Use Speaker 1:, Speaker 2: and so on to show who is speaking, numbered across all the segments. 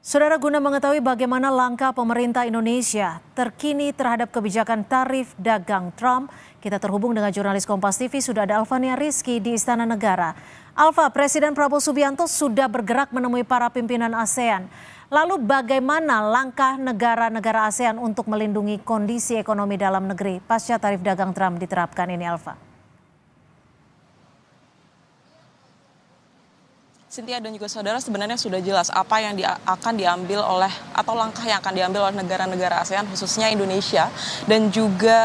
Speaker 1: Saudara, guna mengetahui bagaimana langkah pemerintah Indonesia terkini terhadap kebijakan tarif dagang Trump, kita terhubung dengan jurnalis Kompas TV, sudah ada Alvania Rizky di Istana Negara. Alva, Presiden Prabowo Subianto sudah bergerak menemui para pimpinan ASEAN. Lalu bagaimana langkah negara-negara ASEAN untuk melindungi kondisi ekonomi dalam negeri pasca tarif dagang Trump diterapkan ini, Alva?
Speaker 2: Cynthia dan juga saudara, sebenarnya sudah jelas apa yang akan diambil oleh atau langkah yang akan diambil oleh negara-negara ASEAN, khususnya Indonesia dan juga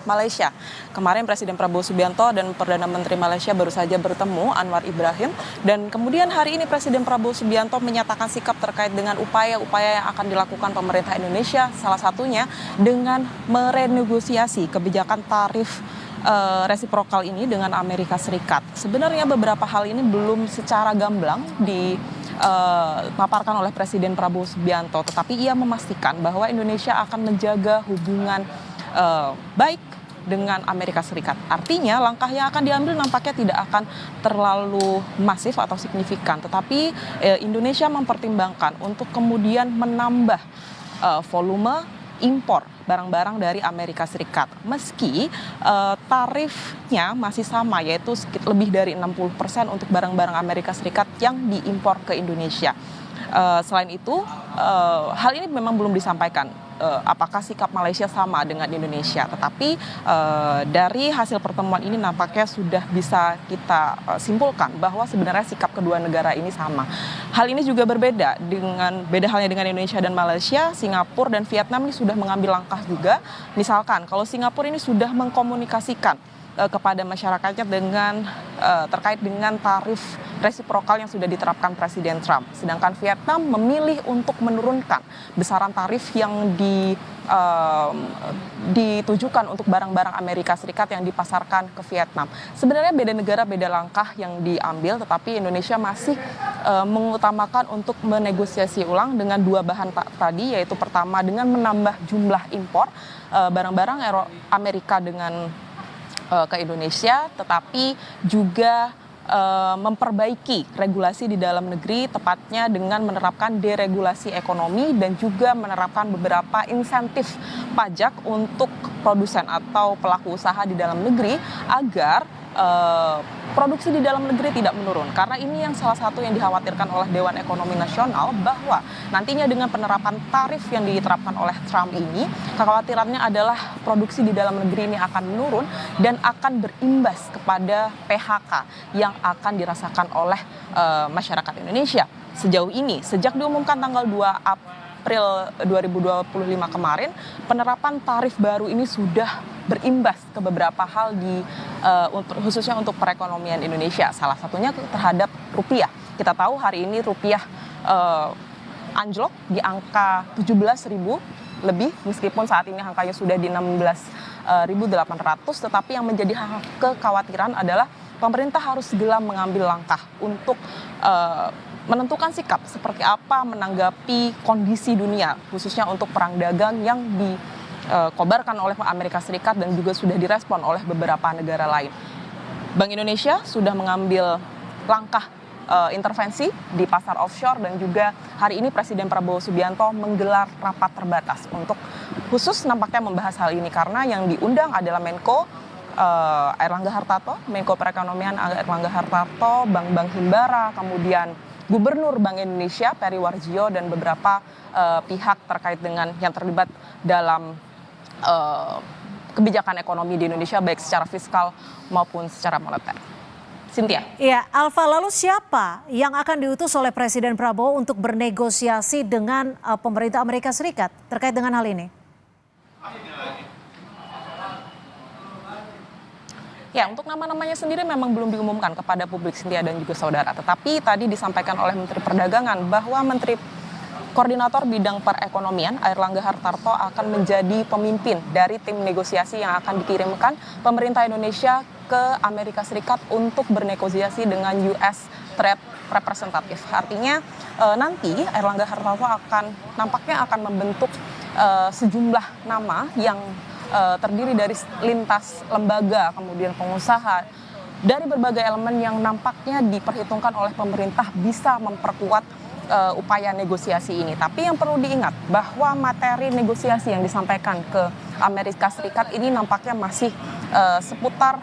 Speaker 2: Malaysia. Kemarin Presiden Prabowo Subianto dan Perdana Menteri Malaysia baru saja bertemu, Anwar Ibrahim, dan kemudian hari ini Presiden Prabowo Subianto menyatakan sikap terkait dengan upaya-upaya yang akan dilakukan pemerintah Indonesia, salah satunya dengan merenegosiasi kebijakan tarif resiprokal ini dengan Amerika Serikat. Sebenarnya beberapa hal ini belum secara gamblang dipaparkan oleh Presiden Prabowo Subianto, tetapi ia memastikan bahwa Indonesia akan menjaga hubungan baik dengan Amerika Serikat. Artinya langkah yang akan diambil nampaknya tidak akan terlalu masif atau signifikan, tetapi Indonesia mempertimbangkan untuk kemudian menambah volume impor barang-barang dari Amerika Serikat. Meski tarifnya masih sama, yaitu lebih dari 60% untuk barang-barang Amerika Serikat yang diimpor ke Indonesia. Selain itu, hal ini memang belum disampaikan apakah sikap Malaysia sama dengan Indonesia. Tetapi dari hasil pertemuan ini nampaknya sudah bisa kita simpulkan bahwa sebenarnya sikap kedua negara ini sama. Hal ini juga beda halnya dengan Indonesia dan Malaysia. Singapura dan Vietnam ini sudah mengambil langkah juga. Misalkan kalau Singapura ini sudah mengkomunikasikan kepada masyarakatnya dengan terkait dengan tarif resiprokal yang sudah diterapkan Presiden Trump. Sedangkan Vietnam memilih untuk menurunkan besaran tarif yang ditujukan untuk barang-barang Amerika Serikat yang dipasarkan ke Vietnam. Sebenarnya beda negara, beda langkah yang diambil, tetapi Indonesia masih mengutamakan untuk menegosiasi ulang dengan dua bahan tadi, yaitu pertama dengan menambah jumlah impor barang-barang Amerika ke Indonesia, tetapi juga memperbaiki regulasi di dalam negeri, tepatnya dengan menerapkan deregulasi ekonomi dan juga menerapkan beberapa insentif pajak untuk produsen atau pelaku usaha di dalam negeri agar produksi di dalam negeri tidak menurun. Karena ini yang salah satu yang dikhawatirkan oleh Dewan Ekonomi Nasional, bahwa nantinya dengan penerapan tarif yang diterapkan oleh Trump ini, kekhawatirannya adalah produksi di dalam negeri ini akan menurun dan akan berimbas kepada PHK yang akan dirasakan oleh masyarakat Indonesia. Sejauh ini, sejak diumumkan tanggal 2 April 2025 kemarin, penerapan tarif baru ini sudah berimbas ke beberapa hal khususnya untuk perekonomian Indonesia. Salah satunya terhadap rupiah. Kita tahu hari ini rupiah anjlok di angka 17.000 lebih, meskipun saat ini angkanya sudah di 16.800, tetapi yang menjadi kekhawatiran adalah pemerintah harus segera mengambil langkah untuk menentukan sikap seperti apa menanggapi kondisi dunia, khususnya untuk perang dagang yang dikobarkan oleh Amerika Serikat dan juga sudah direspon oleh beberapa negara lain. Bank Indonesia sudah mengambil langkah intervensi di pasar offshore, dan juga hari ini Presiden Prabowo Subianto menggelar rapat terbatas untuk khusus nampaknya membahas hal ini, karena yang diundang adalah Menko Airlangga Hartarto, Menko Perekonomian Airlangga Hartarto, Bank Himbara, kemudian Gubernur Bank Indonesia Peri Warjio, dan beberapa pihak terkait dengan yang terlibat dalam kebijakan ekonomi di Indonesia, baik secara fiskal maupun secara moneter. Cynthia.
Speaker 1: Iya, Alva, lalu siapa yang akan diutus oleh Presiden Prabowo untuk bernegosiasi dengan pemerintah Amerika Serikat terkait dengan hal ini?
Speaker 2: Ya, untuk nama-namanya sendiri memang belum diumumkan kepada publik, Cynthia dan juga saudara. Tetapi tadi disampaikan oleh Menteri Perdagangan bahwa Menteri Koordinator Bidang Perekonomian Airlangga Hartarto akan menjadi pemimpin dari tim negosiasi yang akan dikirimkan pemerintah Indonesia ke Amerika Serikat untuk bernegosiasi dengan US Trade Representative. Artinya nanti Airlangga Hartarto nampaknya akan membentuk sejumlah nama yang terdiri dari lintas lembaga, kemudian pengusaha, dari berbagai elemen yang nampaknya diperhitungkan oleh pemerintah bisa memperkuat upaya negosiasi ini. Tapi yang perlu diingat bahwa materi negosiasi yang disampaikan ke Amerika Serikat ini nampaknya masih seputar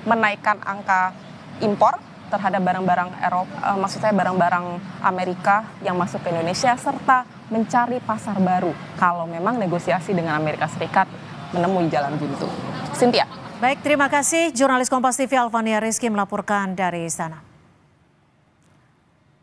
Speaker 2: menaikkan angka impor terhadap barang-barang Eropa, maksud saya barang-barang Amerika yang masuk ke Indonesia, serta mencari pasar baru kalau memang negosiasi dengan Amerika Serikat menemui jalan buntu. Cynthia.
Speaker 1: Baik, terima kasih jurnalis Kompas TV Alfania Rizky melaporkan dari istana.